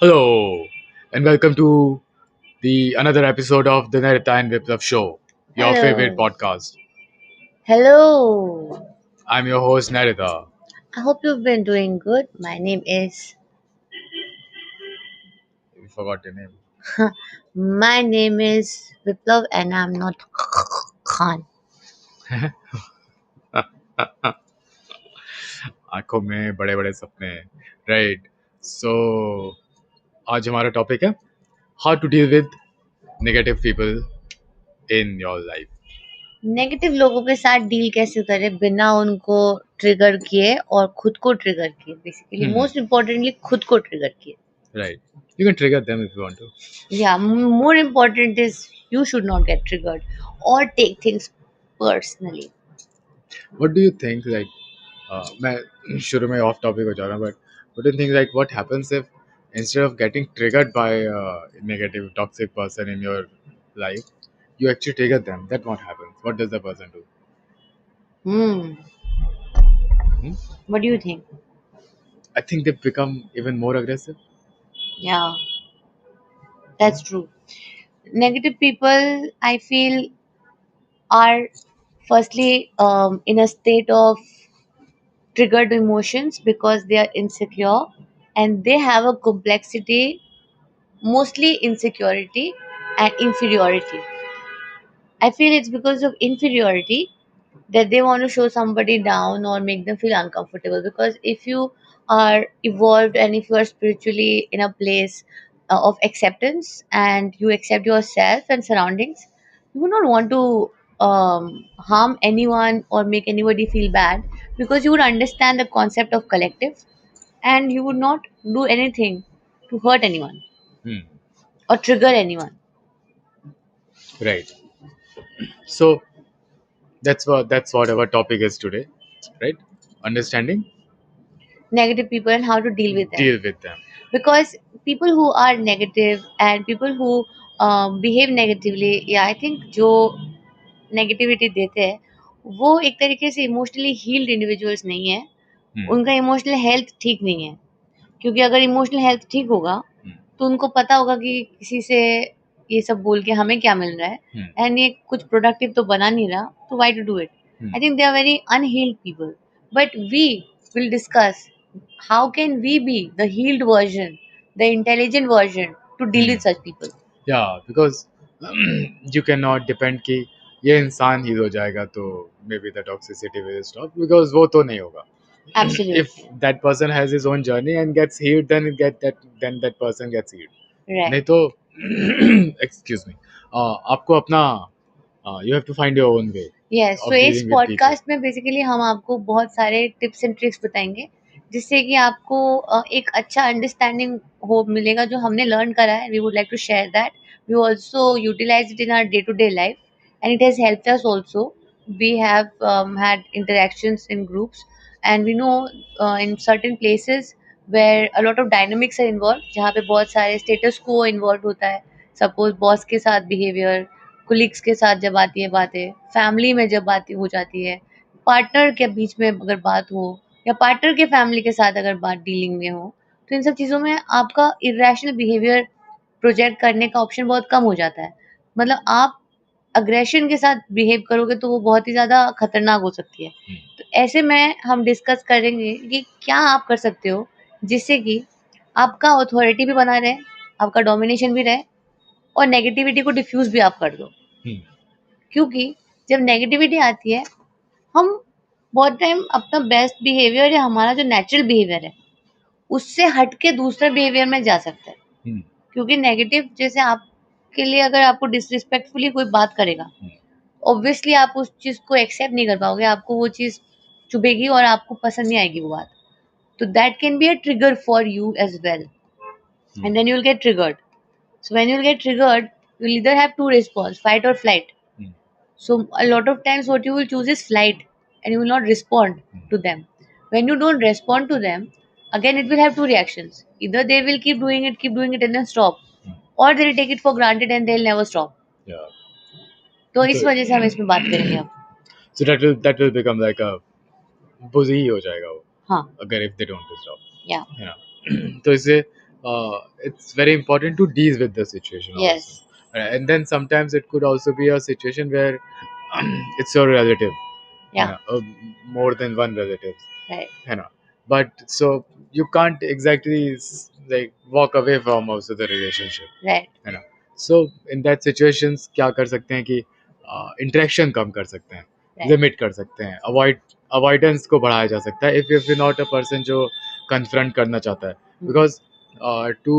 Hello, and welcome to the another episode of the Narita and Viplav Show, your favorite Hello. podcast. Hello. I'm your host Narita. I hope you've been doing good. My name is You forgot your name. my name is Viplav and I'm not Khan. आंखों में बड़े बड़े सपने right so आज हमारा topic है how to deal with negative people in your life. Negative लोगों के साथ डील कैसे करें बिना उनको ट्रिगर किए और खुद को ट्रिगर किए बेसिकली मोस्ट इम्पोर्टेंटली खुद को ट्रिगर किए Right. You can trigger them if you want to. या more important is you should not get triggered और take things personally What do you think? Like, मैं शुरू में off topic हो जा रहा हूँ, but what do you think? Like, what happens if instead of getting triggered by a negative, toxic person in your life, you actually trigger them? That what happens? What does the person do? hmm Hmm? what do you think? I think they become even more aggressive. Yeah, that's true. Negative people I feel are firstly in a state of triggered emotions because they are insecure and they have a complexity, mostly insecurity and inferiority. I feel it's because of inferiority that they want to show somebody down or make them feel uncomfortable, because if you are evolved and if you are spiritually in a place of acceptance and you accept yourself and surroundings, you would not want to harm anyone or make anybody feel bad, because you would understand the concept of collective and you would not do anything to hurt anyone Hmm. or trigger anyone. Right. So that's what our topic is today, right? Understanding, Negative people and how to deal with them, deal with them. because people who are negative and people who behave negatively, yeah, I think जो negativity देते हैं वो एक तरीके से emotionally heeled individuals नहीं है, Hmm. उनका इमोशनल हेल्थ ठीक नहीं है, क्योंकि अगर इमोशनल हेल्थ ठीक होगा Hmm. तो उनको पता होगा कि किसी से ये सब बोल के हमें क्या मिल रहा है Hmm. एंड ये कुछ प्रोडक्टिव तो बना नहीं रहा, तो why to do it. Hmm. I think they are very unhealed people, but we will discuss how can we be the healed version, the intelligent version to deal Hmm. with such people. Yeah, because you cannot depend कि ये इंसान heal हो जाएगा तो maybe the toxicity will stop, because वो तो नहीं होगा. If Absolutely. that person has his own journey and gets healed, then that person gets healed. Right. नहीं तो excuse me, आपको अपना you have to find your own way yes, so of इस dealing with people. Podcast में basically हम आपको बहुत सारे टिप्स एंड ट्रिक्स बताएंगे जिससे कि आपको एक अच्छा अंडरस्टैंडिंग हो मिलेगा जो हमने लर्न करा है. We would like to share that. We also utilize it in our day to day life and it has helped us also. We have had interactions in groups and we know in certain places where a lot of dynamics are involved, जहाँ पे बहुत सारे status quo involved होता है. Suppose boss के साथ behaviour, colleagues के साथ जब आती है बातें, फैमिली में जब बातें हो जाती है, पार्टनर के बीच में अगर बात हो या पार्टनर के फैमिली के साथ अगर बात डीलिंग में हो, तो इन सब चीज़ों में आपका इरेशनल बिहेवियर प्रोजेक्ट करने का ऑप्शन बहुत कम हो जाता है. मतलब आप अग्रेशन के साथ बिहेव करोगे तो वो बहुत ही ज़्यादा खतरनाक हो सकती है. तो ऐसे में हम डिस्कस करेंगे कि क्या आप कर सकते हो जिससे कि आपका अथॉरिटी भी बना रहे, आपका डोमिनेशन भी रहे और नेगेटिविटी को डिफ्यूज भी आप कर दो. Hmm. क्योंकि जब नेगेटिविटी आती है, हम बहुत टाइम अपना बेस्ट बिहेवियर या हमारा जो नेचुरल बिहेवियर है उससे हट के दूसरे बिहेवियर में जा सकता है. Hmm. क्योंकि नेगेटिव जैसे आपके लिए अगर आपको डिसरिस्पेक्टफुली कोई बात करेगा, ऑब्वियसली आप उस चीज को एक्सेप्ट नहीं कर पाओगे, आपको वो चीज चुभेगी और आपको पसंद नहीं आएगी वो बात. तो that can be a trigger for you as well Hmm. And then you will get triggered. So when you will get triggered you will either have two response, fight or flight. Hmm. So a lot of times what you will choose is flight and you will not respond to them. When you don't respond to them, again it will have two reactions. Either they will keep doing it and then stop, or they will take it for granted and they'll never stop. Yeah. तो इस So, वजह से हम इसमें बात करेंगे अब. so that will become like a बुझ ही हो जाएगा वो हाँ. अगर if they don't stop या. है ना. तो इससे it's very important to deal with the situation also. Yes. And then sometimes it could also be a situation where it's your relative, you Yeah. know, more than one relative, Right. you know. But so you can't exactly like walk away from also the relationship, Right. है ना. So in that situations क्या कर सकते हैं कि interaction कम कर सकते हैं, Right. लिमिट कर सकते हैं, अवॉइडेंस को बढ़ाया जा सकता है if you not a person जो कन्फ्रंट करना चाहता है. Hmm. Because to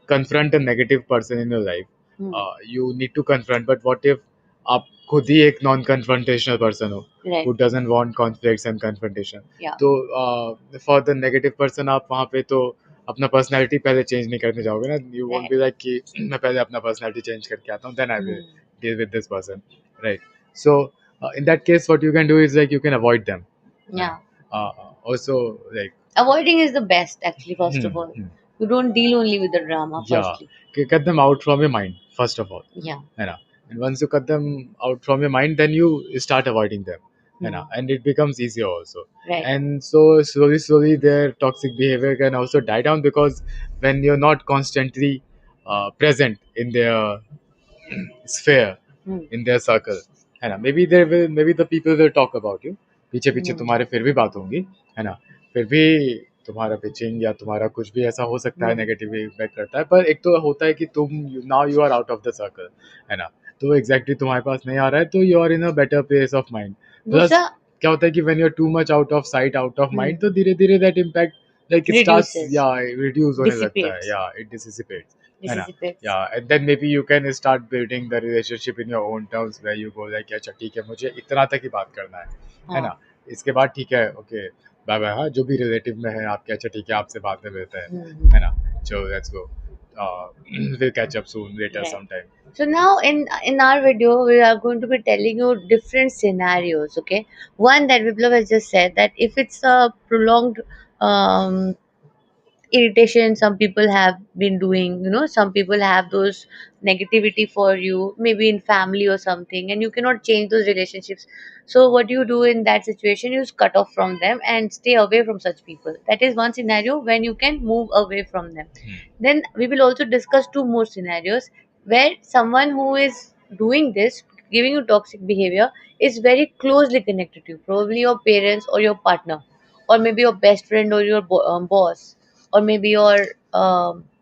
confront a negative person in your life, Hmm. you need to confront. But what if आप खुद ही एक नॉन कन्फ्रंटेशनल पर्सन हो, Right. who doesn't want conflicts and confrontation, Yeah. तो for the negative person आप वहाँ पे तो अपना पर्सनैलिटी पहले चेंज नहीं करने जाओगे ना. You won't Right. Be like कि मैं पहले अपना पर्सनैलिटी चेंज करके आता हूँ, then I will Hmm. Deal with this person, right. So in that case what you can do is like you can avoid them, you know. Yeah. Also like Avoiding is the best, actually, first of hmm, all. hmm. You don't deal only with the drama, Yeah, firstly. cut them out from your mind first of all, Yeah. you know. And once you cut them out from your mind, then you start avoiding them, you Hmm. know, and it becomes easier also. Right. And so slowly their toxic behavior can also die down, because when you're not constantly present in their sphere, Hmm. in their circle, है ना. Maybe the people will talk about you, पीछे पीछे Hmm. तुम्हारे फिर भी बात होंगी, है ना. फिर भी तुम्हारा पिचिंग या तुम्हारा कुछ भी ऐसा हो सकता है, Hmm. नेगेटिव इम्पैक्ट करता है. पर एक तो होता है कि तुम now you are out of the circle, है ना. तो एग्जैक्टली तुम्हारे पास नहीं आ रहा है, तो you are in a better place of mind. दूसरा, प्लस क्या होता है कि when you are too much out of sight, out of hmm, mind, तो धीरे धीरे that impact like it starts reduces, या रिड्यूस होने लगता है, dissipates, या इट डिसिसिपेट्स, है ना. dissipates. Yeah, and then maybe you can start building the relationship in your own terms, where you go like अच्छा ठीक है, मुझे इतना तक ही बात करना है हाँ. ना. इसके बाद ठीक है, ओके, बाय बाय. हाँ, जो भी रिलेटिव में है आपके, अच्छा ठीक है, आपसे बाद में मिलते हैं, Hmm. है ना. चलो let's go, we'll catch up soon later Right. sometime. So now in our video we are going to be telling you different scenarios. Okay, one that Viplav has just said, that if it's a prolonged um, irritation some people have been doing, some people have those negativity for you, maybe in family or something, and you cannot change those relationships. So what you do in that situation, you cut off from them and stay away from such people. That is one scenario when you can move away from them. Then we will also discuss two more scenarios where someone who is doing this, giving you toxic behavior, is very closely connected to you, probably your parents or your partner, or maybe your best friend or your boss, or maybe your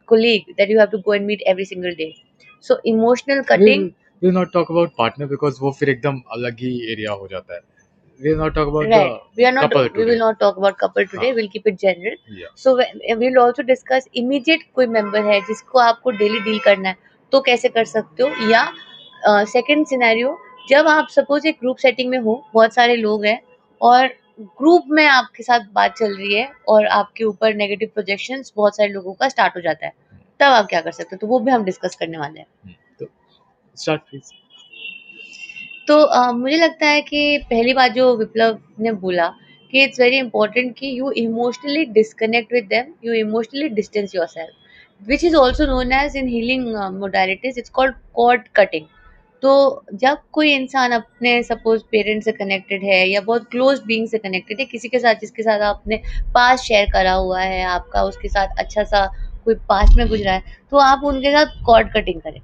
colleague that you have to go and meet every single day. So emotional We'll cutting, we'll not talk about partner, because वो फिर एकदम अलग ही area हो जाता है. We'll not talk about the right? We are not. couple We will today. not talk about couple हाँ, today. We'll keep it general. yeah. So we'll also discuss immediate कोई member है जिसको आपको daily deal करना है, तो कैसे कर सकते हो. या सेकंड सिनेरियो, जब आप सपोज एक ग्रुप सेटिंग में हो, बहुत सारे लोग हैं और ग्रुप में आपके साथ बात चल रही है और आपके ऊपर नेगेटिव प्रोजेक्शंस बहुत सारे लोगों का स्टार्ट हो जाता है, तब आप क्या कर सकते हो, तो वो भी हम डिस्कस करने वाले हैं. तो start please. तो मुझे लगता है कि पहली बात जो विप्लव ने बोला, कि इट्स वेरी इंपॉर्टेंट कि you emotionally disconnect with them, you emotionally distance yourself, which is also known as in healing modalities, it's called cord cutting. तो जब कोई इंसान अपने सपोज पेरेंट से कनेक्टेड है या बहुत क्लोज बीइंग से कनेक्टेड है, किसी के साथ जिसके साथ आपने पास शेयर करा हुआ है, आपका उसके साथ अच्छा सा कोई पास्ट में गुजरा है, तो आप उनके साथ कॉर्ड कटिंग करें.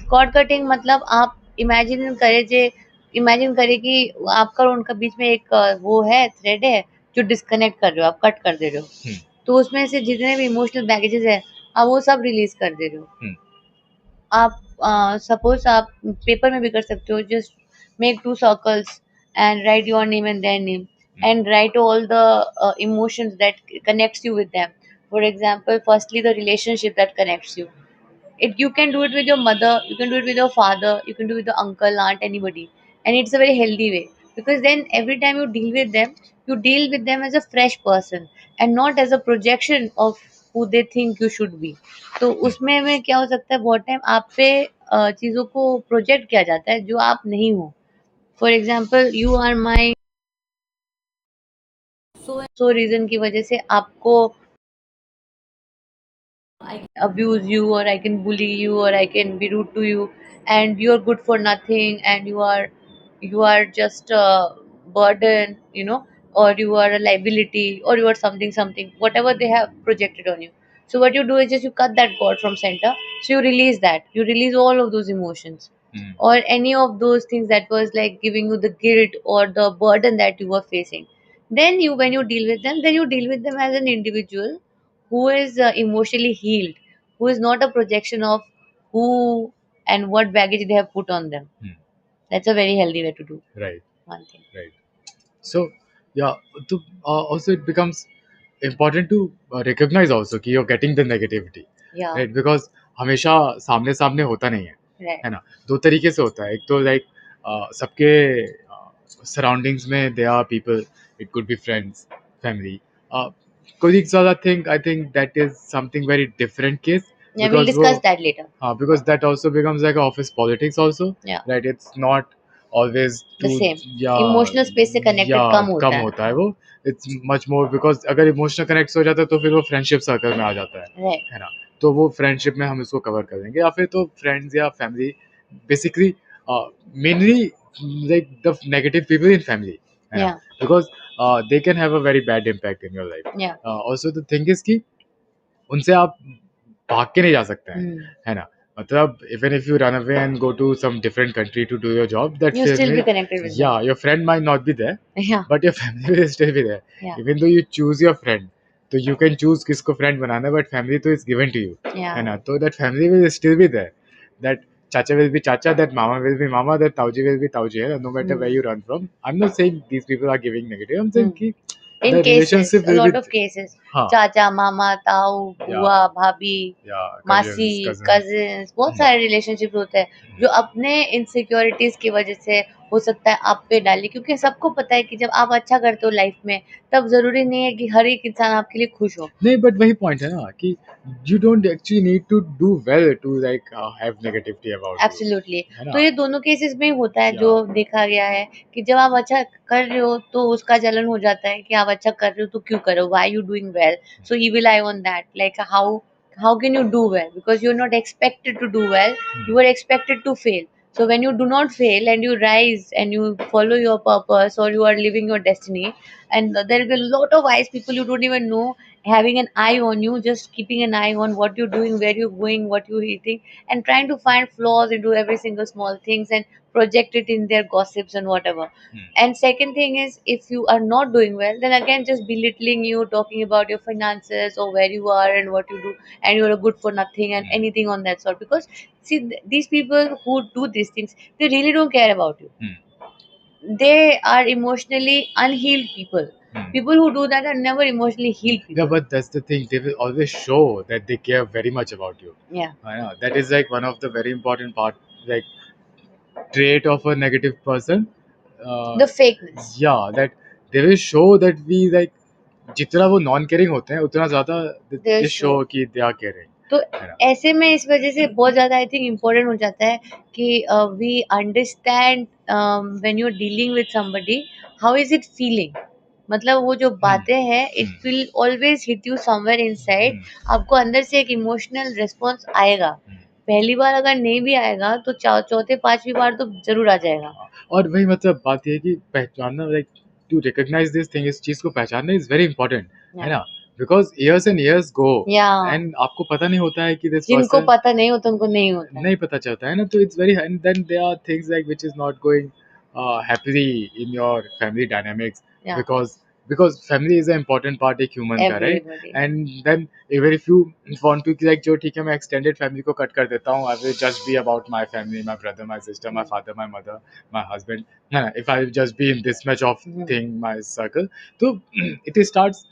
कॉर्ड कटिंग मतलब आप इमेजिन करें कि आपका और उनका बीच में एक वो है, थ्रेड है, जो डिस्कनेक्ट कर रहे हो, आप कट कर दे रहे हो. तो उसमें से जितने भी इमोशनल बैगेजेस है, आप वो सब रिलीज कर दे रहे हो. आप सपोज आप पेपर में भी कर सकते हो, just make to circles and right your name and their name, and right all the emotions that connects you with them. For example, firstly the relationship that connects you. It, you can do it with your mother, you can do it with your father, you can do it with your uncle, aunt, anybody, and it's a very healthy way, because then every time you deal with them, you deal with them as a fresh person and not as a projection of who they think you should be. तो उसमें में क्या हो सकता है, बहुत time आप पे चीज़ों को प्रोजेक्ट किया जाता है जो आप नहीं हो. For example, you are my so reason की वजह से आपको I can abuse you, or I can bully you, or I can be rude to you, and you're good for nothing, and you are just a burden, or you are a liability, or you are something, whatever they have projected on you. So what you do is just you cut that cord from center. So you release that. You release all of those emotions or any of those things that was like giving you the guilt or the burden that you were facing. Then you, when you deal with them, then you deal with them as an individual who is emotionally healed, who is not a projection of who and what baggage they have put on them. That's a very healthy way to do Right, one thing. right. So yeah, also it becomes important to recognize also कि you're getting the negativity, Yeah, right? Because हमेशा सामने सामने होता नहीं right. है ना? दो तरीके से होता है. एक तो like सबके surroundings में there are people. It could be friends, family. Colleagues are the thing. I think that is something very different case Yeah, we'll because वो discuss that later. because that also becomes like office politics also, Yeah, right? It's not always the to same. या Emotional space से connected या कम कम होता है. होता है वो. It's much more because अगर इमोशनल कनेक्ट हो जाता है तो फिर वो फ्रेंडशिप सर्कल में आ जाता Right. है ना? तो वो फ्रेंडशिप में हम इसको कवर कर देंगे या फिर तो फ्रेंड्स या family basically mainly like the negative people in family है ना? Yeah. Because they can have a very bad impact in your life. Yeah. Also the thing is कि उनसे आप भाग के नहीं जा सकते हैं, Hmm. है ना? मतलब even if you run away and go to some different country to do your job that You फिर still में be connected with या them. Your friend might not be there Yeah. But your family will still be there. Yeah. Even though you choose your friend तो you can choose किसको friend बनाना है but family तो is given to you, है Yeah. ना? तो that family will still be there. That chacha will be chacha, that mama will be mama, that tauji will be tauji, है ना? No matter where Hmm. You run from. I am not saying these people are giving negative. I am saying Hmm. कि In the cases, relationship a will be lot of cases, हाँ चाचा, मामा, ताऊ, या बुआ, भाभी, या मासी, कजिन्स कजिन्स. कजिन्स, बहुत सारे रिलेशनशिप होते हैं जो अपने इनसिक्योरिटीज की वजह से हो सकता है आप पे डाले, क्योंकि सबको पता है कि जब आप अच्छा करते हो लाइफ में तब जरूरी नहीं है कि हर एक इंसान आपके लिए खुश हो. नहीं बट वही पॉइंट है ना कि you don't actually need to do well to like have negativity about you, absolutely. है तो ना? ये दोनों केसेस में होता है जो या देखा गया है कि जब आप अच्छा कर रहे हो तो उसका जलन हो जाता है कि आप अच्छा कर रहे हो तो क्यों करो, why you doing well. So he will I on that like how can you do well because you are not expected to do well, you are expected to fail. So when you do not fail and you rise and you follow your purpose or you are living your destiny, and there will be a lot of wise people you don't even know having an eye on you, just keeping an eye on what you're doing, where you're going, what you're eating, and trying to find flaws into every single small things and project it in their gossips and whatever. And second thing is, if you are not doing well, then again just belittling you, talking about your finances or where you are and what you do, and you're a good for nothing and anything on that sort. Because see, these people who do these things, they really don't care about you. They are emotionally unhealed people. People who do that are never emotionally healed yeah, people. but that's the thing, they will always show that they care very much about you. Yeah. I know that is like one of the very important part, like trait of a negative person. The fakeness. Yeah, that they will show that we like जितना वो non caring होते हैं उतना ज्यादा They they show show. कि they are caring, तो है ना? ऐसे में इस वजह से बहुत ज़्यादा आई थिंक इम्पोर्टेंट हो जाता है कि we understand when you are dealing with somebody how is it feeling. मतलब वो जो बातें हैं it will always hit you somewhere inside. आपको अंदर से एक इमोशनल रिस्पॉन्स आएगा. पहली बार अगर नहीं भी आएगा तो चौथे पांचवी बार तो जरूर आ जाएगा. और वही मतलब बात ये है कि पहचानना like to recognize this thing, इस चीज को पहचानना इज वेरी इंपॉर्टेंट, है ना? Because years and years go या एंड आपको पता नहीं होता है कि दिस जिनको पर्सन पता नहीं होता उनको नहीं होता. नहीं पता चलता है ना. तो it's very and then there are things like which is not going happily in your family dynamics या because family is an important part एक ह्यूमन का, right? Everybody. And then even if you want to like जो ठीक है मैं extended family को cut कर देता हूँ, I will just be about my family, my brother, my sister, my father, my mother, my husband, है ना? If I just be in this much of thing my circle, तो it starts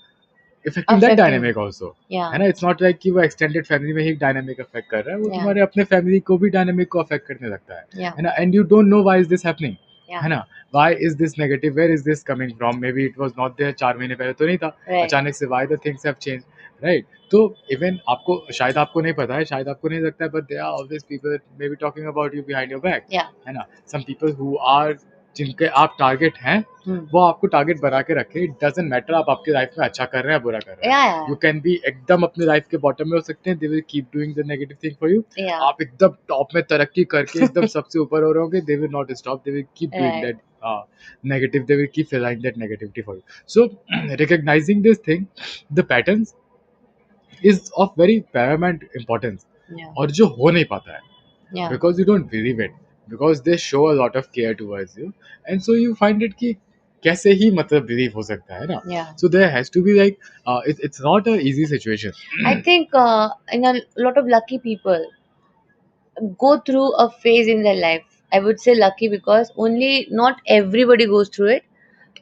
affecting that affecting. dynamic also, Yeah. है ना? It's not like कि वो extended family में ही dynamic affect कर रहा है, वो Yeah. तुम्हारे अपने family को भी dynamic को affect करने लगता है, Yeah. है ना? And you don't know why is this happening, Yeah. है ना? Why is this negative? Where is this coming from? Maybe it was not there 4 महीने पहले तो नहीं था, Right. अचानक से why the things have changed, right? तो even आपको शायद आपको नहीं पता है, शायद आपको नहीं लगता है, but there are always people maybe talking about you behind your back, Yeah. है ना? Some people who are जिनके आप टारगेट हैं वो आपको टारगेट बना के रखे. इट डजंट मैटर आप आपकी लाइफ में अच्छा कर रहे हैं बुरा कर रहे हैं. Yeah. यू कैन बी एकदम अपनी लाइफ के बॉटम में हो सकते हैं, they will keep doing the negative thing for you. Yeah. आप एकदम टॉप में तरक्की करके एकदम सबसे ऊपर हो रहे होंगे, they will not stop, they will keep doing Right. That negative, they will keep feeling that negativity for you. So recognizing this thing, the patterns, is of very paramount importance, Yeah. और जो हो नहीं पाता है Yeah. because you don't believe it, because they show a lot of care towards you, and so you find it कि कैसे ही मतलब believe हो सकता है ना. Yeah. So there has to be like it's not a easy situation. I think in a lot of lucky people go through a phase in their life. I would say lucky because only not everybody goes through it.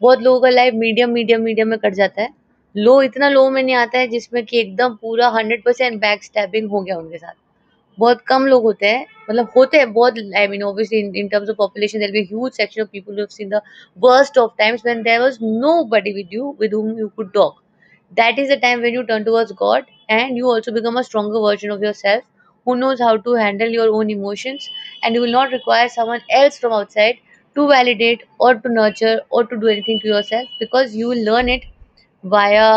बहुत लोगों का life medium medium medium में cut जाता है. लो इतना लो में नहीं आता है जिसमें कि एकदम पूरा 100% बैक स्टैबिंग हो गया उनके साथ. बहुत कम लोग होते हैं, मतलब होते हैं बहुत. I mean obviously in terms of population there will be huge section of people who have seen the worst of times when there was nobody with you with whom you could talk. That is the time when you turn towards God and you also become a stronger version of yourself who knows how to handle your own emotions, and you will not require someone else from outside to validate or to nurture or to do anything to yourself, because you will learn it via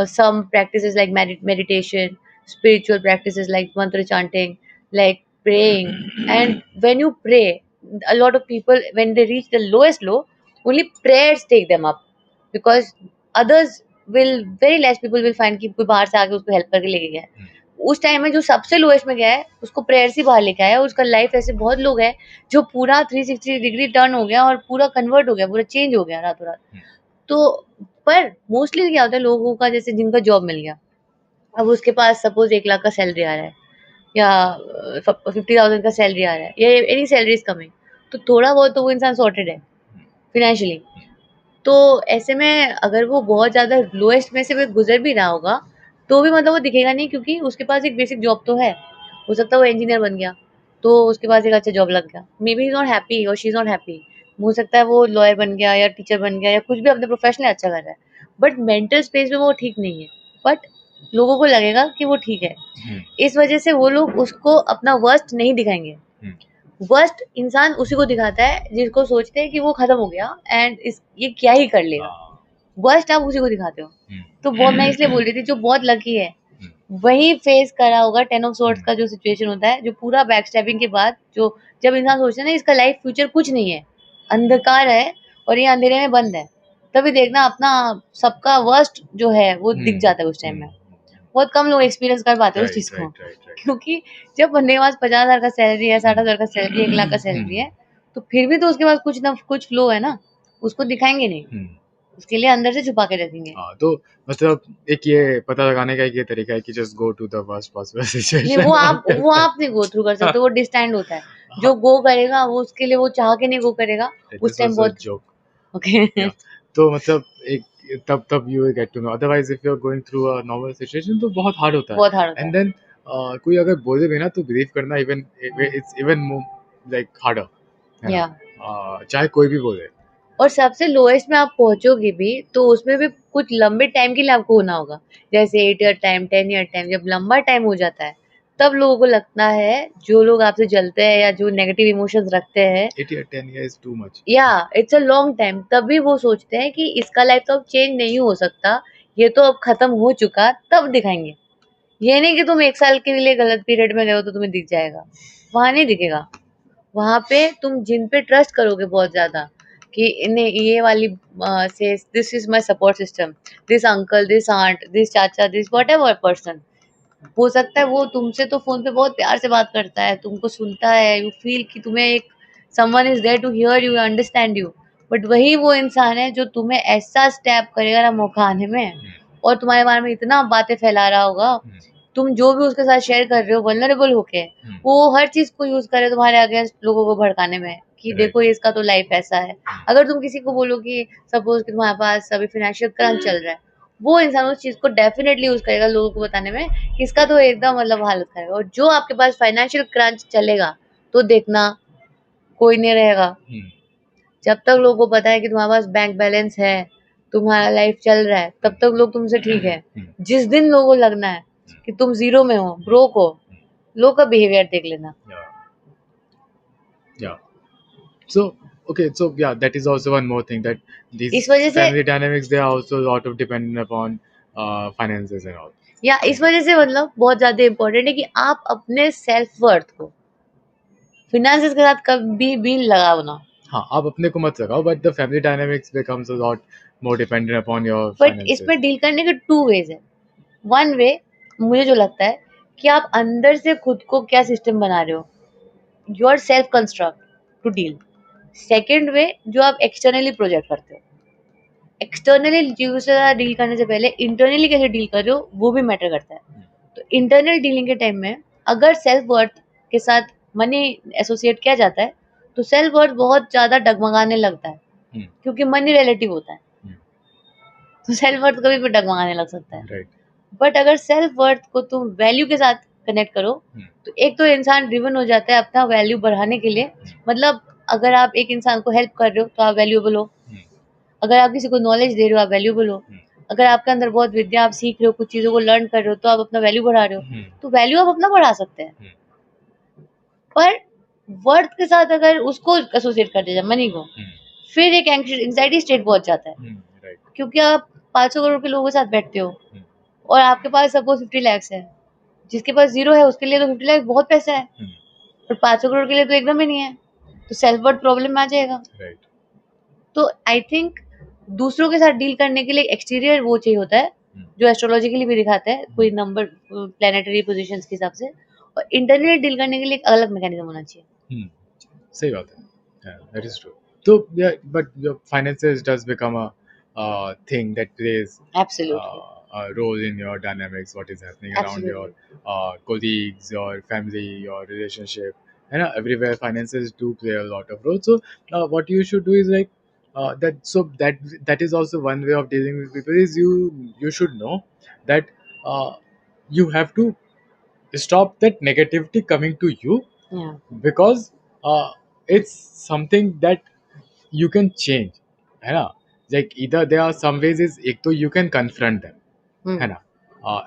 some practices like meditation, spiritual practices like mantra chanting, like praying. And when you pray, a lot of people, when they reach the lowest low, only prayers take them up, because others will, very less people will find कि कोई बाहर से आके उसको help करके लेके गया है. उस टाइम में जो सबसे लोएस्ट में गया है उसको प्रेयर से बाहर लेके आया. उसका लाइफ ऐसे बहुत लोग हैं जो पूरा 360 डिग्री टर्न हो गया और पूरा कन्वर्ट हो गया, पूरा चेंज हो गया रातों रात. तो पर मोस्टली क्या होता है लोगों का, जैसे जिनका जॉब मिल गया, अब उसके पास सपोज 1 लाख का सैलरी आ रहा है या 50,000 का सैलरी आ रहा है या एनी सैलरी इज कमिंग, तो थोड़ा बहुत तो वो इंसान सॉर्टेड है फिनेंशियली. तो ऐसे में अगर वो बहुत ज़्यादा लोएस्ट में से भी गुजर भी रहा होगा तो भी मतलब वो दिखेगा नहीं, क्योंकि उसके पास एक बेसिक जॉब तो है. हो सकता है वो इंजीनियर बन गया तो उसके पास एक अच्छा जॉब लग गया, may be is not happy और शी इज नॉट हैप्पी. हो सकता है वो लॉयर बन गया या टीचर बन गया या कुछ भी अपने प्रोफेशन में अच्छा कर रहा है, बट मेंटल स्पेस में वो ठीक नहीं है. बट लोगों को लगेगा कि वो ठीक है, इस वजह से वो लोग उसको अपना वर्स्ट नहीं दिखाएंगे. वर्स्ट इंसान उसी को दिखाता है जिसको सोचते हैं कि वो खत्म हो गया एंड इस ये क्या ही कर लेगा. वर्स्ट आप उसी को दिखाते हो. तो बहुत, मैं इसलिए बोल रही थी जो बहुत लकी है वही फेस करा होगा 10 ऑफ सॉर्ट्स का जो सिचुएशन होता है, जो पूरा बैक स्टैबिंग के बाद, जो जब इंसान सोचता है ना इसका लाइफ फ्यूचर कुछ नहीं है, अंधकार है और ये अंधेरे में बंद है, तभी देखना अपना सबका वर्स्ट जो है वो दिख जाता है उस टाइम में. बहुत कम लोग एक्सपीरियंस कर पाते हैं उस चीज को, क्योंकि जब बंदे के पास 50,000 का सैलरी है, 60,000 का सैलरी है, 1 लाख का सैलरी है, तो फिर भी तो उसके पास कुछ ना कुछ फ्लो है ना, उसको दिखाएंगे नहीं, उसके लिए अंदर से छुपा के रखेंगे. हाँ, तो मतलब एक ये पता लगाने का एक ये तरीका है कि just go to the worst possible नहीं, सिचुएशन. वो आप नहीं गो थ्रू कर सकते, वो डिस्टैंड होता है. जो गो करेगा वो उसके लिए वो चाह के नहीं गो करेगा उस टाइम. बहुत जोक. ओके. तो मतलब एक तब तब you get to know, otherwise if you are going through a normal situation तो बहुत हार्ड होता है. बहुत हार्ड होता एंड है. देन कोई अगर बोले भी ना तो बिलीव करना even it's even like harder है ना. या चाहे कोई भी बोले. और सबसे लोएस्ट में आप पहुंचोगे भी तो उसमें भी कुछ लंबे टाइम के लिए आपको होना होगा, जैसे 8 ईयर टाइम, 10 ईयर टाइम. जब लंबा टाइम हो जाता है तब लोगों को लगता है, जो लोग आपसे जलते हैं या जो नेगेटिव इमोशंस रखते हैं, 8 या 10 years is too much. या इट्स अ लॉन्ग टाइम, तभी वो सोचते हैं कि इसका लाइफ तो अब चेंज नहीं हो सकता, ये तो अब खत्म हो चुका, तब दिखाएंगे. ये नहीं कि तुम 1 साल के लिए गलत पीरियड में गए हो तो तुम्हें दिख जाएगा, वहां नहीं दिखेगा. वहां पे तुम जिन पे ट्रस्ट करोगे बहुत ज्यादा कि इन्हें ये वाली से this is my support system, this uncle, this aunt, this chacha, this whatever person, हो सकता है वो तुमसे तो फोन पे बहुत प्यार से बात करता है, तुमको सुनता है, यू फील कि तुम्हें एक someone is there to hear you, understand you, but वही वो इंसान है जो तुम्हें ऐसा स्टैप करेगा ना मौका आने में, और तुम्हारे बारे में इतना बातें फैला रहा होगा, तुम जो भी उसके साथ शेयर कर रहे हो वल्नरेबल होके, वो हर चीज को यूज करे तुम्हारे अगेंस्ट लोगों को भड़काने में कि देखो इसका तो लाइफ ऐसा है. अगर तुम किसी को बोलो कि सपोज कि तुम्हारे पास अभी फाइनेंशियल क्रंच चल रहा है, वो इंसान उस चीज को डेफिनेटली यूज करेगा लोगों को बताने में कि इसका तो एकदम मतलब हालत खराब है. और जो आपके पास फाइनेंशियल क्रंच चलेगा तो देखना कोई नहीं रहेगा. जब तक लोगों को पता है कि तुम्हारे पास बैंक बैलेंस है, तुम्हारा लाइफ चल रहा है, तब तक लोग तुमसे ठीक है. जिस दिन लोगों को लगना है कि तुम जीरो में हो, ब्रोक हो, लोग का बिहेवियर देख लेना. Yeah. So okay, so yeah, that is also one more thing that these इस वजह से family dynamics they are also a lot of dependent upon finances and all. या इस वजह से मतलब बहुत ज्यादा इम्पोर्टेंट है कि आप अपने सेल्फ वर्थ को फिनेंसेस के साथ कभी भी लगाओ ना. हाँ, आप अपने को मत लगाओ, but the family dynamics becomes a lot more dependent upon your but finances. इसमें डील करने के 2 वेज है. वन वे मुझे जो लगता है कि आप अंदर से खुद को क्या सिस्टम बना रहे हो, your self construct to deal. Second way, जो आप एक्सटर्नली प्रोजेक्ट करते हो। एक्सटर्नली चीजों से डील करने से पहले इंटरनली कैसे डील कर रहे हो वो भी मैटर करता है। तो इंटरनल डीलिंग के टाइम में अगर सेल्फ वर्थ के साथ मनी एसोसिएट किया जाता है तो सेल्फ वर्थ बहुत ज्यादा डगमगाने लगता है, क्योंकि मनी रिलेटिव होता है, तो सेल्फ वर्थ कभी भी डगमगाने लग सकता है। राइट। बट अगर सेल्फ वर्थ को तुम वैल्यू के साथ कनेक्ट करो तो एक तो इंसान ड्रिवन हो जाता है अपना वैल्यू बढ़ाने के लिए। मतलब अगर आप एक इंसान को हेल्प कर रहे हो तो आप वैल्यूएबल हो, अगर आप किसी को नॉलेज दे रहे हो आप वैल्यूएबल हो, अगर आपके अंदर बहुत विद्या आप सीख रहे हो, कुछ चीजों को लर्न कर रहे हो तो आप अपना वैल्यू बढ़ा रहे हो, तो वैल्यू आप अपना बढ़ा सकते हैं। पर वर्थ के साथ अगर उसको एसोसिएट कर दिया जाए मनी को, फिर एक एंग्जाइटी स्टेट पहुंच जाता है, राइट। क्योंकि आप 500 करोड़ के लोगों के साथ बैठते हो और आपके पास सपोज 50 लैक्स है, जिसके पास जीरो है उसके लिए तो 50 लाख बहुत पैसा है, पर 500 करोड़ के लिए तो एकदम ही नहीं है, तो सेल्फ वर्थ प्रॉब्लम में आ जाएगा। राइट। तो आई थिंक दूसरों के साथ डील करने के लिए एक्सटीरियर वो चाहिए होता है जो एस्ट्रोलॉजिकली भी दिखाता है कोई नंबर प्लेनेटरी पोजीशंस के हिसाब से, और इंटरनली डील करने के लिए एक अलग मैकेनिज्म होना चाहिए। सही बात है। Yeah, that is true. So yeah, but your finances does become a thing that plays absolutely, a role in your dynamics. What is happening around your absolutely. colleagues, your family, your relationship, and everywhere finances do play a lot of role. So what you should do is like that. So that is also one way of dealing with people. Is you should know that uh, you have to stop that negativity coming to you, या because it's something that you can change, है ना? Like either there are some ways is एक तो you can confront them, है ना?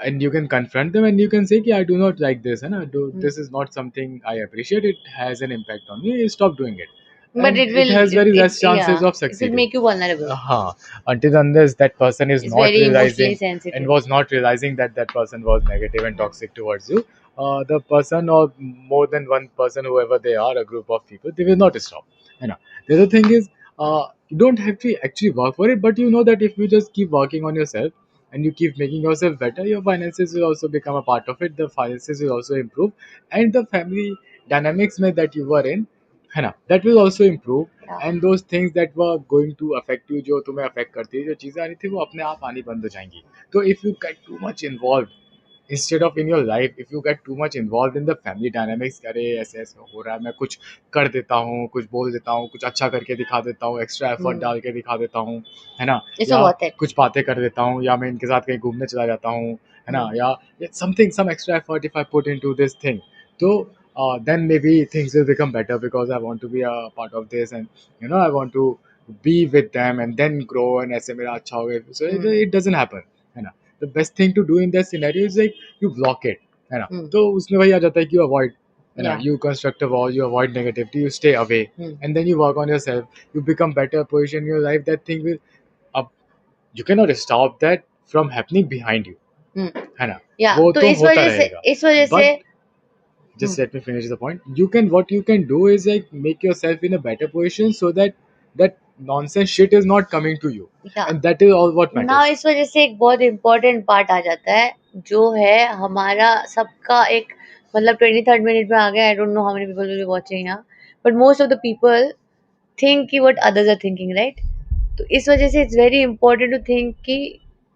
And you can confront them and you can say कि I do not like this, है ना? This is not something I appreciate. It has an impact on me. Stop doing it, but and it it will has very less या chances of it will succeeding. Make you vulnerable, Until unless that person is it's not very emotionally realizing and sensitive. was not realizing that that person was negative and toxic towards you, the person or more than one person, whoever they are, a group of people, they will not stop. You know, the other thing is, you don't have to actually work for it, but you know that if you just keep working on yourself and you keep making yourself better, your finances will also become a part of it. The finances will also improve, and the family dynamics में that you were in, है ना, that will also improve. And those things that were going to affect you, जो तुम्हें affect करती है, जो चीज़ें आ रही थी वो अपने आप आनी बंद हो जाएंगी. तो if you get too much involve instead of in your life, if you get too much involve in the family dynamics, अरे ऐसे ऐसे हो रहा है, मैं कुछ कर देता हूँ, कुछ बोल देता हूँ, कुछ अच्छा करके दिखा देता हूँ, एक्स्ट्रा एफर्ट डाल के दिखा देता हूँ, है ना, इसमें या बहुत है। कुछ बातें कर देता हूँ, या मैं इनके साथ कहीं घूमने चला जाता हूँ, है ना, या something, some extra effort if I put into this thing, तो then maybe things will become better because I want to be a part of this, and I want to be with them and then grow, and ऐसे मेरा अच्छा हो गया, so it doesn't happen, है ना. The best thing to do in that scenario is like you block it, है ना. तो उसमें वही आ जाता है कि you avoid, है ना, या you construct a wall, you avoid negativity, you stay away, and then you work on yourself, you become better position in your life. That thing will up, you cannot stop that from happening behind you, है ना, या वो तो तो इस होता वजह से रहेगा. इस वजह से But just let me finish the point. What you can do is like make yourself in a better position so that that nonsense shit is not coming to you, या and that is all what ना, matters. इस वजह से एक बहुत important part आ जाता है जो है हमारा सबका एक, मतलब 23rd मिनट में आ गया, I don't know how many people will be watching यहाँ, but most of the people think कि what others are thinking, right? तो इस वजह से it's very important to think कि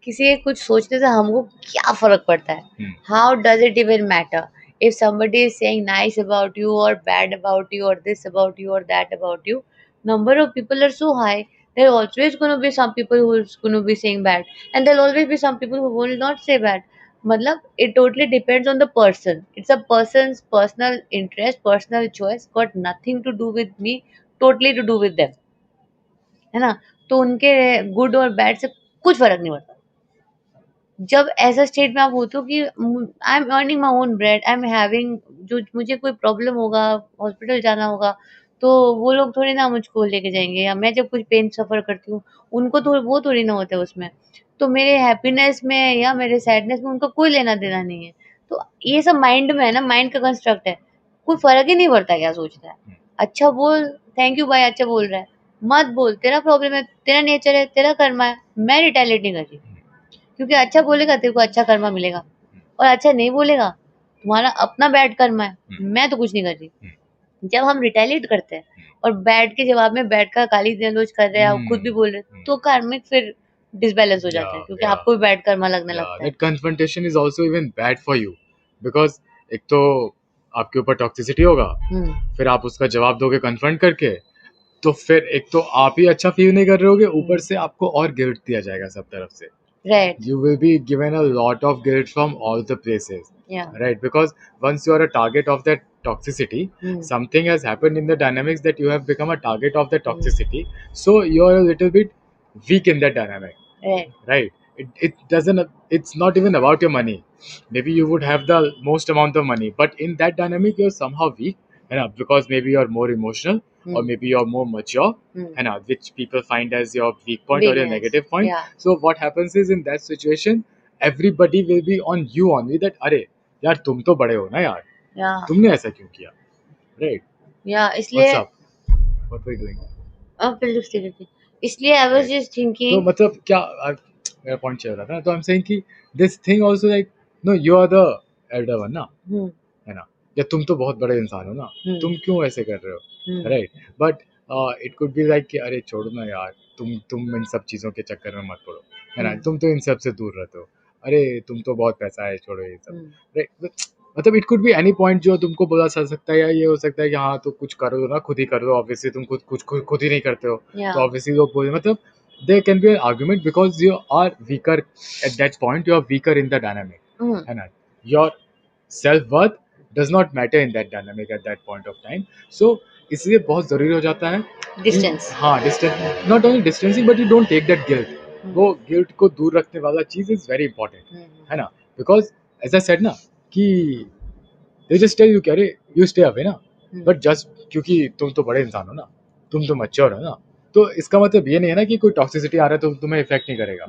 किसी के कुछ सोचने से हमको क्या फर्क पड़ता है, how does it even matter if somebody is saying nice about you or bad about you or this about you or that about you. Number of people are so high, there are always going to be some people who's going to be saying bad, and there'll always be some people who will not say bad. मतलब it totally depends on the person, it's a person's personal interest, personal choice, got nothing to do with me, totally to do with them, है ना? तो उनके good और bad से कुछ फ़र्क नहीं पड़ता। जब ऐसा स्टेट में आप होते हो कि I am earning my own bread, I am having, जो मुझे कोई प्रॉब्लम होगा, हॉस्पिटल जाना होगा, तो वो लोग थोड़ी ना मुझको लेके जाएँगे, या मैं जब कुछ पेन सफ़र करती हूँ, उनको तो वो थोड़ी ना होता है उसमें। तो मेरे हैप्पीनेस में या मेरे सैडनेस में उनका कोई लेना-देना नहीं है। तो ये सब माइंड में है ना, माइंड का कंस्ट्रक्ट है। कोई फ़र्क ही नहीं पड़ता क्या सोचता है। अच्छा बोल, थैंक यू भाई अच्छा बोल रहा है। मत बोल, तेरा प्रॉब्लम है, तेरा नेचर है, तेरा कर्मा है, मैं रिटेलिएट नहीं कर रही। क्योंकि अच्छा बोलेगा तेरे को अच्छा कर्मा मिलेगा, और अच्छा नहीं बोलेगा, तुम्हारा अपना बैड कर्मा है, मैं तो कुछ नहीं कर रही। जब हम रिटेलिएट करते हैं और बैड के जवाब में बैड का गाली गलौज कर रहे हैं और खुद भी बोल रहे हैं, तो कार्मिक फिर डिसबैलेंस हो जाता है, Yeah, क्योंकि yeah, आपको भी बैड कर्मा लगने yeah. लगता है। That confrontation is also even bad for you because एक तो आपके ऊपर टॉक्सिसिटी होगा, हम्म फिर आप उसका जवाब दोगे कन्फ्रंट करके, तो फिर एक तो आप ही अच्छा फील नहीं कर रहे होगे, ऊपर से आपको और गिल्ट दिया जाएगा सब तरफ से. Right You will be given a lot of guilt from all the places, या right? Because once you are a target of that toxicity, something has happened in the dynamics that you have become a target of the toxicity, so you are a little bit weak in that dynamic, right right? It doesn't, it's not even about your money. Maybe you would have the most amount of money, but in that dynamic you're somehow weak, you know, because maybe you're more emotional, or maybe you're more mature, you know, which people find as your weak point or your weakness negative point. या So what happens is, in that situation, everybody will be on you only, that अरे यार तुम तो बड़े हो ना यार, या तुमने ऐसा क्यों किया, right? या What's इसलिए up? What were you doing? अब फिर दूसरी करती, इसलिए आई वाज Right. जस्ट तो थिंकिंग। मतलब क्या मेरा पॉइंट चल रहा था ना, तो आई एम सेइंग कि this thing also like, no you are the elder one ना, हम्म है ना, या तुम तो बहुत बड़े इंसान हो ना, तुम क्यों ऐसे कर रहे हो, right? But it could be like कि अरे छोड़ो ना यार, तुम इन सब चीज़ों के चक्कर में मत पड़ो, है ना, तुम तो इन सब से दूर रहते हो, अरे तुम तो बहुत पैसा है, छोड़ो ये सब, राइट? मतलब it could be any point जो तुमको बोला जा सकता है, या ये हो सकता है कि हाँ तो कुछ करो ना, खुद ही कर दो, ऑब्वियसली तुम खुद ही नहीं करते हो, या तो ऑब्वियसली लोग बोले, मतलब there can be an argument because you are weaker at that point, you are weaker in the dynamic, है ना, your self worth does not matter in that dynamic at that point of time. So इसलिए बहुत ज़रूरी हो जाता है कि distance हाँ distance, not only distancing but you don't take that guilt, वो गिल्ट को दूर रखने वाला चीज़ इज़ वेरी इंपॉर्टेंट, है ना, बिकॉज एज आई सेड ना कि दे जस्ट टेल यू कि अरे यू स्टे अवे ना, बट जस्ट क्योंकि तुम तो बड़े इंसान हो ना, तुम तो मैच्योर हो ना, तो इसका मतलब ये नहीं है ना कि कोई टॉक्सिसिटी आ रहा है तो तुम्हें इफेक्ट नहीं करेगा,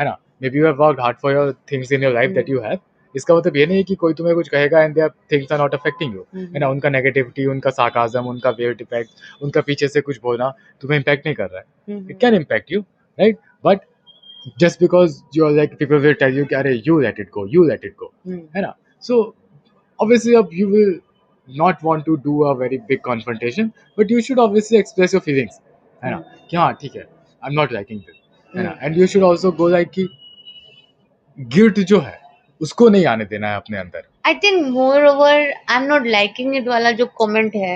है ना, may be you have worked hard for your things in your life that you have, इसका मतलब ये नहीं है कि कोई तुम्हें कुछ कहेगा and there things are not affecting you, है ना, उनका नेगेटिविटी, उनका सार्काज्म, उनका वेट इफेक्ट, उनका पीछे से कुछ बोलना तुम्हें इम्पैक्ट नहीं कर रहा है, it can impact you, right, but just because you're like, people will tell you कि अरे you let it go, you let it go, है ना, so obviously you will not want to do a very big confrontation, but you should obviously express your feelings, है ना, कि हाँ ठीक है, I'm not liking this, है ना, and you should also go like कि guilt जो है उसको नहीं आने देना है अपने अंदर. I think more over I am not liking it वाला जो कमेंट है,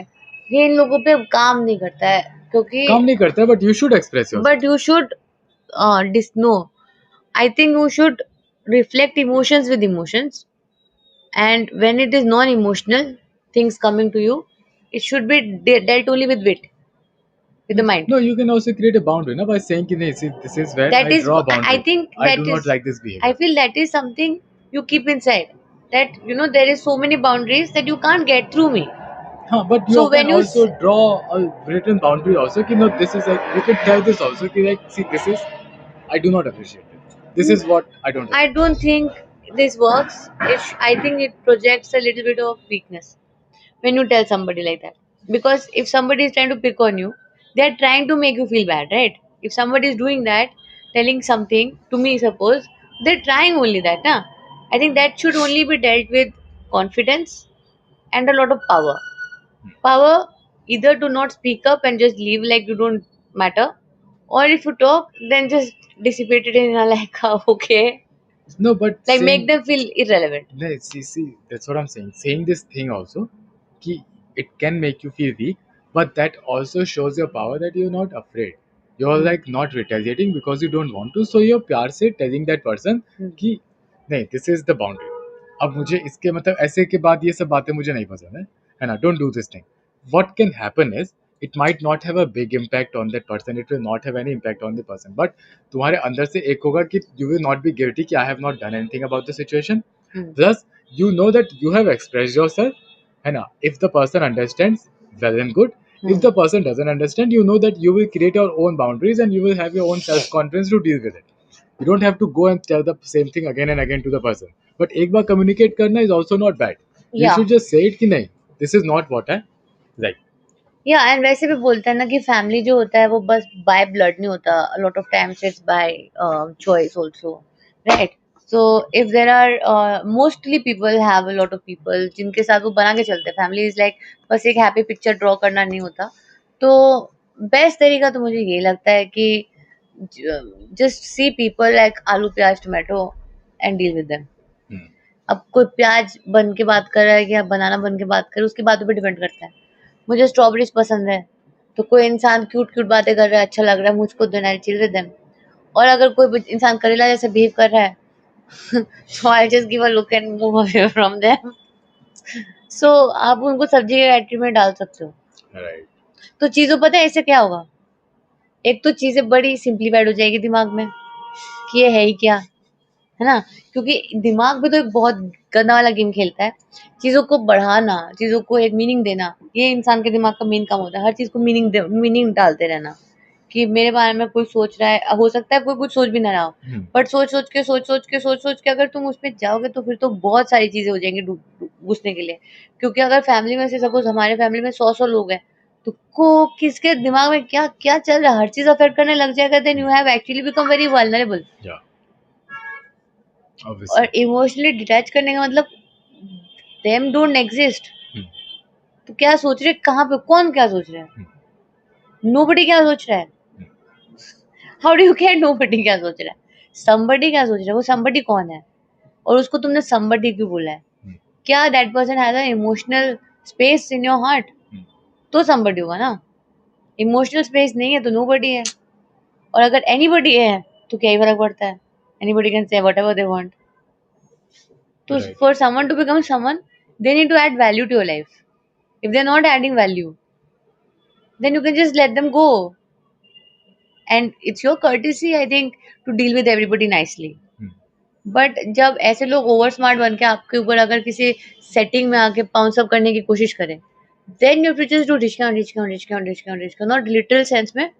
ये इन लोगों पे काम नहीं करता है, क्योंकि काम नहीं करता है, but you should express yourself. But you should know, I think you should reflect emotions with emotions, and when it is non emotional things coming to you, it should be dealt only with wit, with the mind. No, you can also create a boundary, na, by saying कि नहीं, see, this is where That I is draw a I boundary. think I that do is not like this I behavior. feel that is something you keep inside, that you know there is so many boundaries that you can't get through me. हाँ, but you So can when you also draw a written boundary also कि no, this is like, you can tell this also कि like, see, this is, I do not appreciate it. This is what I don't I like. don't think this works. I think it projects a little bit of weakness when you tell somebody like that. Because if somebody is trying to pick on you, they are trying to make you feel bad, right? If somebody is doing that, telling something to me, suppose, they're trying only that, na? I think that should only be dealt with confidence and a lot of power. Power either to not speak up and just leave like you don't matter, or if you talk, then just dissipate it in a like, okay, No, but like make saying, them feel irrelevant. no, see, that's what I'm saying. Saying this thing also, कि it can make you feel weak, but that also shows your power, that you're not afraid. You're like not retaliating because you don't want to. So you're प्यार से telling that person कि नहीं, this is the boundary. अब मुझे इसके मतलब ऐसे के बाद ये सब बातें मुझे नहीं पसंद है ना, don't do this thing. What can happen is, it might not have a big impact on that person, it will not have any impact on the person, but तुम्हारे अंदर से एक होगा कि you will not be guilty कि I have not done anything about the situation, plus you know that you have expressed yourself, है ना, if the person understands, well and good, if the person doesn't understand, you know that you will create your own boundaries and you will have your own self confidence to deal with it. You don't have to go and tell the same thing again and again to the person, but एक बार communicate करना is also not bad. You Yeah. should just say it कि नहीं, this is not what I like. या and वैसे भी बोलते हैं ना कि फैमिली जो होता है वो बस बाय ब्लड नहीं होता, lot of times it's by choice also, right? So if there are mostly people have a lot of people जिनके साथ वो बना के चलते हैं, फैमिली इज लाइक बस एक हैप्पी पिक्चर ड्रॉ करना नहीं होता। तो बेस्ट तरीका तो मुझे ये लगता है कि just see people like aloo pyaaz tomato and deal with them. Hmm, अब कोई प्याज बन के बात कर रहा है या बनाना बन के बात कर रहा है, उसकी बातों पे डिपेंड करता है। मुझे स्ट्रॉबेरीज पसंद है, तो कोई इंसान क्यूट क्यूट बातें कर रहा है, अच्छा लग रहा है, मुझको देना चिल विद देम। और अगर कोई इंसान करेला जैसे बिहेव कर रहा है so I'll just give a look and move away from them. So आप उनको सब्जी के कैटेगरी में डाल सकते हो। राइट। तो चीज़ों पता है इससे क्या होगा? एक तो चीज़ें बड़ी सिंप्लीफाइड हो जाएगी दिमाग में कि ये है ही क्या, है ना? क्योंकि दिमाग भी तो एक बहुत गंदा वाला गेम खेलता है। चीज़ों को बढ़ाना, चीज़ों को एक मीनिंग देना, ये इंसान के दिमाग का मेन काम होता है। हर चीज़ को मीनिंग डालते रहना कि मेरे बारे में कोई सोच रहा है, हो सकता है कोई कुछ सोच भी ना रहा हो, बट सोच-सोच के अगर तुम उसमें जाओगे तो फिर तो बहुत सारी चीज़ें हो जाएँगी घुसने के लिए। क्योंकि अगर फैमिली में से सपोज़ हमारे फैमिली में 100-100 लोग हैं, तो को किसके दिमाग में क्या-क्या चल रहा है, हर चीज़ अफ़ेक्ट करने लग जाएगा, then you have actually become very vulnerable. या और ऑब्वियसली। इमोशनली डिटैच करने का मतलब देम डोंट एग्जिस्ट। तो क्या सोच रहे हैं, कहाँ पे कौन क्या सोच रहा है? नोबडी क्या सोच रहा है? How do you care nobody क्या सोच रहा है? समबडी क्या सोच रहा है? वो समबडी कौन है? और उसको तुमने समबडी क्यों बोला है? क्या that person has an emotional space in your heart? तो समबडी होगा ना। इमोशनल स्पेस नहीं है तो नोबडी है। और अगर एनीबडी है तो क्या ही फर्क पड़ता है? Anybody can say whatever they want. तो right. For someone to become someone, they need to add value to your life. If they're not adding value, then you can just let them go. And it's your courtesy, I think, to deal with everybody nicely. But जब ऐसे लोग over smart बन के आपके ऊपर अगर किसी setting में आके पाउंस अप करने की कोशिश करें, then you just do discount not literal sense में,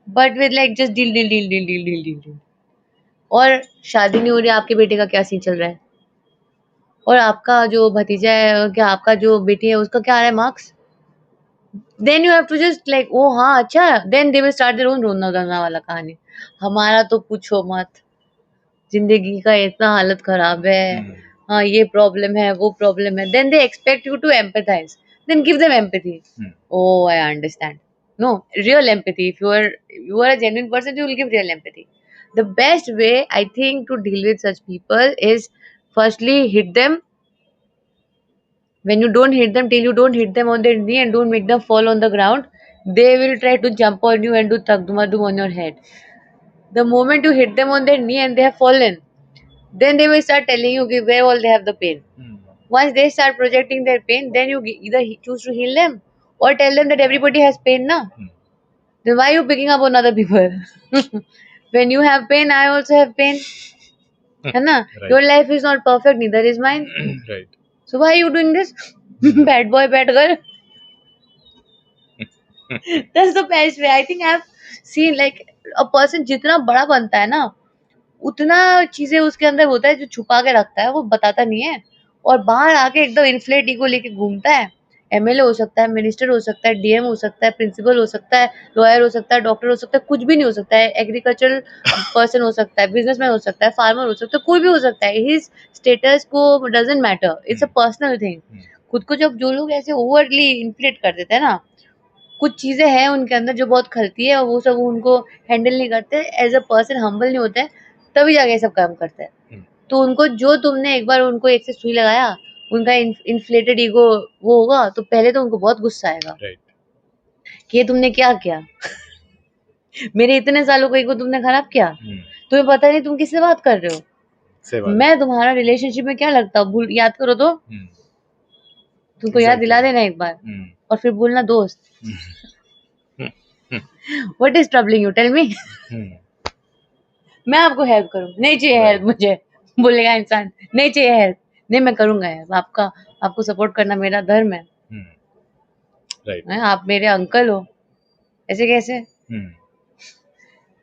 but with like just deal. और शादी नहीं हो रही, आपके बेटे का क्या सीन चल रहा है? और आपका जो भतीजा है, क्या आपका जो बेटी है, उसका क्या आ रहा है marks? Then you have to just like oh हाँ अच्छा, then they will start their own रोना धोना वाला कहानी। हमारा तो पूछो मत, जिंदगी का इतना हालत खराब है, हाँ ये प्रॉब्लम है वो प्रॉब्लम है, then they expect you to empathize, then give them empathy. Oh, I understand. No, real empathy. If you are a genuine person, you will give real empathy. The best way I think to deal with such people is firstly hit them. When you don't hit them, till you don't hit them on their knee and don't make them fall on the ground, they will try to jump on you and do takdumadum on your head. The moment you hit them on their knee and they have fallen, then they will start telling you okay, where all they have the pain. Once they start projecting their pain, then you either choose to heal them or tell them that everybody has pain now. Then why are you picking up on other people? When you have pain, I also have pain. है ना? Right. Your life is not perfect, neither is mine. Right. So why are you doing this? Bad boy, bad girl. That's the best way. I think I've seen like a person जितना बड़ा बनता है ना, उतना चीजें उसके अंदर होता है जो छुपा के रखता है, वो बताता नहीं है। और बाहर आके एकदम इन्फ्लेट ईगो लेके घूमता है। एमएलए हो सकता है, मिनिस्टर हो सकता है, डीएम हो सकता है, प्रिंसिपल हो सकता है, लॉयर हो सकता है, डॉक्टर हो सकता है, कुछ भी नहीं हो सकता है, एग्रीकल्चरल पर्सन हो सकता है, बिजनेसमैन हो सकता है, फार्मर हो सकता है, कोई भी हो सकता है। हिज स्टेटस को doesn't matter, it's a personal thing. खुद को जब जो लोग ऐसे ओवरली इन्फ्लेट कर देते हैं ना, कुछ चीजें हैं उनके अंदर जो बहुत खलती है और वो सब उनको हैंडल नहीं करते, एज अ पर्सन हम्बल नहीं होते हैं, तभी जाके ये सब काम करते हैं। तो उनको जो तुमने एक बार उनको एक से सुई लगाया, उनका इन्फ्लेटेड ईगो वो होगा, तो पहले तो उनको बहुत गुस्सा आएगा राइट। कि ये तुमने क्या किया। मेरे इतने सालों का ईगो तुमने खराब किया, तुम्हें पता नहीं तुम किससे बात कर रहे हो। सही बात है। मैं तुम्हारा रिलेशनशिप में क्या लगता हूँ, भूल याद करो तो, तुमको याद दिला एग्जैक्टली। देना एक बार और फिर बोलना दोस्त। What is troubling you, tell me. मैं आपको हेल्प करूँ, नहीं चाहिए हेल्प मुझे, बोलेगा इंसान, नहीं चाहिए हेल्प, नहीं मैं करूंगा हेल्प, आपका आपको सपोर्ट करना मेरा धर्म है। राइट। आप मेरे अंकल हो, ऐसे कैसे?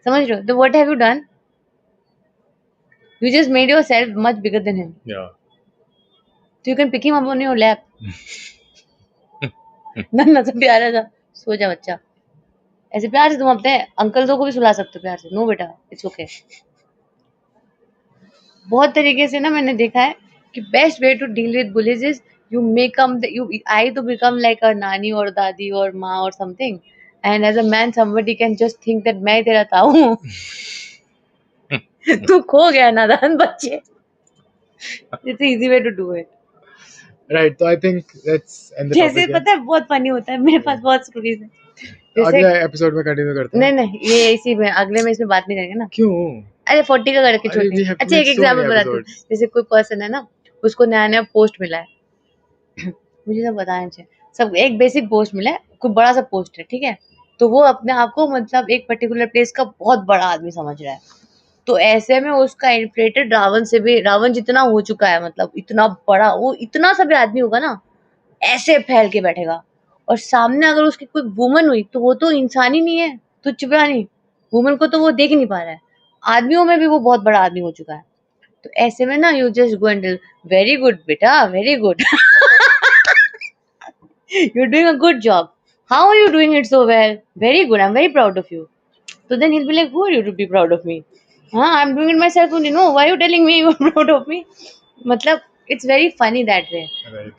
समझ रहे हो? तो what have you done? You just made yourself much bigger than him, या so you can pick him up on your lap. नन्हा सा प्यारा सा, सो जा बच्चा। ऐसे प्यार से तुम अपने अंकल को भी सुला सकते हो प्यार से, नो बेटा इट्स ओके। बहुत तरीके से ना मैंने देखा है कि best way to deal with bullies is you make 'em you I to become like a nani और दादी और माँ और something, and as a man somebody can just think that मैं तेरा ताऊ हूँ। तू खो गया नादान बच्चे। It's easy way to do it. Right. So I think let's end the जैसे topic here. पता है बहुत फनी होता है, मेरे Yeah. पास बहुत स्टोरीज है। जैसे अगले एपिसोड में कंटिन्यू करते हैं। नहीं नहीं, ये इसी में अगले में इसमें बात नहीं करेंगे ना। क्यों? अरे 40 का करके अरे छोड़ते वी हैं। हैव अच्छा मेड एक सो मेनी एग्जाम्पल बताती हूँ। एपिसोड्स। जैसे कोई पर्सन है ना, उसको नया नया पोस्ट मिला है। मुझे सब बताना चाहिए। सब एक बेसिक पोस्ट मिला है, कोई बड़ा सा पोस्ट है, ठीक है। तो वो अपने आप को मतलब एक पर्टिकुलर प्लेस का बहुत बड़ा आदमी समझ रहा है। तो ऐसे में उसका इन्फ्लेटेड रावण से भी, रावण जितना हो चुका है, मतलब इतना बड़ा, वो इतना सा भी आदमी होगा ना, ऐसे फैल के बैठेगा। और सामने अगर उसकी कोई वुमन हुई तो वो तो इंसान ही नहीं है, तुच्छ प्राणी। वुमन को तो वो देख ही नहीं पा रहा है। आदमियों में भी वो बहुत बड़ा आदमी हो चुका है। तो ऐसे में ना you just go and tell, very good beta, very good. You're doing a good job. How are you doing it so well? Very good. I'm very proud of you. So then he'll be like, who are you to be proud of me? Huh? I'm doing it myself only. No, why are you telling me you're proud of me? Matlab, it's very funny that way. Right.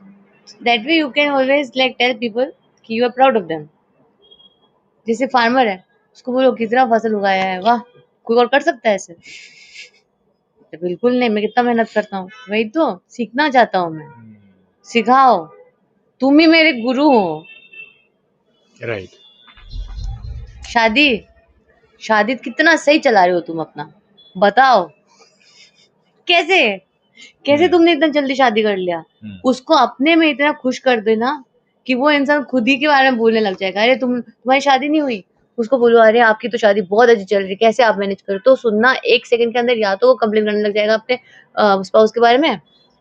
That way you can always like tell people कि you are proud of them. जैसे farmer है, उसको बोलो कितना फसल उगाया है, वाह, कोई और कर सकता है ऐसे? तो बिल्कुल नहीं, मैं कितना मेहनत करता हूँ, वही तो सीखना चाहता हूँ मैं। सिखाओ, तुम ही मेरे गुरु हो। Right. शादी, शादी कितना सही चला रहे हो तुम अपना, बताओ कैसे, कैसे तुमने इतना जल्दी शादी कर लिया? उसको अपने में इतना खुश कर देना कि वो इंसान खुद ही के बारे में बोलने लग जाएगा, अरे तुम्हारी शादी नहीं हुई। उसको बोलो अरे आपकी तो शादी बहुत अच्छी चल रही है, कैसे आप मैनेज करो? तो सुनना एक सेकंड के अंदर या तो वो कंप्लेन करने लग जाएगा अपने स्पाउस के बारे में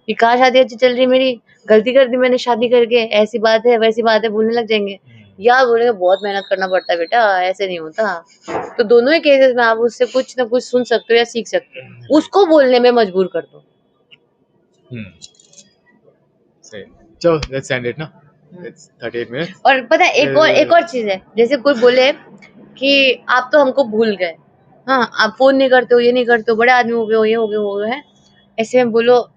कि कहा शादी अच्छी चल रही है मेरी, गलती कर दी मैंने शादी करके, ऐसी बात है वैसी बात है बोलने लग जाएंगे। या बोलेंगे बहुत मेहनत करना पड़ता है बेटा, ऐसे नहीं होता। तो दोनों ही केसेस में आप उससे कुछ ना कुछ सुन सकते हो या सीख सकते हो, उसको बोलने में मजबूर कर दो। सही। चलो let's end it ना। It's 38 minutes. और पता है एक और चीज है, जैसे कोई बोले कि आप तो हमको भूल गए, हाँ आप फोन नहीं करते हो, ये नहीं करते हो, बड़े आदमी हो गए हो, ये हो गए हैं। ऐसे में बोलो,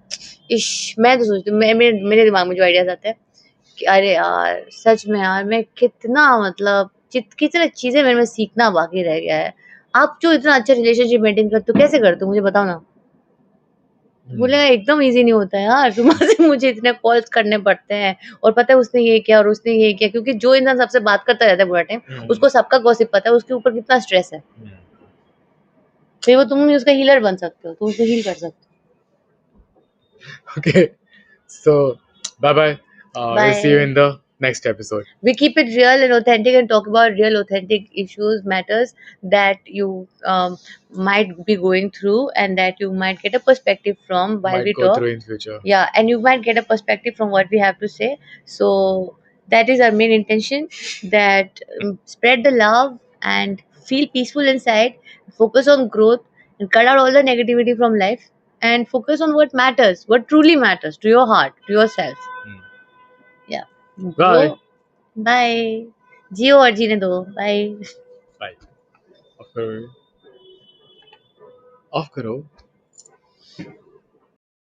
इश, मैं तो सोचती हूँ, मेरे दिमाग में जो आइडियाज आते हैं कि अरे यार सच में यार मैं कितना मतलब कितनी चीजें मेरे में सीखना बाकी रह गया है। आप जो इतना अच्छा रिलेशनशिप मेंटेन करते हो, कैसे करते हो मुझे बताओ ना। बोलेगा एकदम इजी नहीं होता है यार, तुम्हारे मुझे इतने कॉल्स करने पड़ते हैं, और पता है उसने ये किया और उसने ये किया, क्योंकि जो इंसान सबसे बात करता रहता है पूरा टाइम, उसको सबका गॉसिप पता है, उसके ऊपर कितना स्ट्रेस है। फिर वो तुम उसका हीलर बन सकते हो, तुम उसको हील कर सकते Okay. So bye bye. हो। We'll see you bye. in the next episode. We keep it real and authentic and talk about real authentic issues, matters that you might be going through and that you might get a perspective from while Might we go talk. through in future. Yeah, and you might get a perspective from what we have to say. So that is our main intention, that spread the love and feel peaceful inside, focus on growth and cut out all the negativity from life, and focus on what matters, what truly matters to your heart, to yourself. Yeah, Bye. grow. Bye. जियो और जीने दो। Bye. Bye. Off करो। Off करो।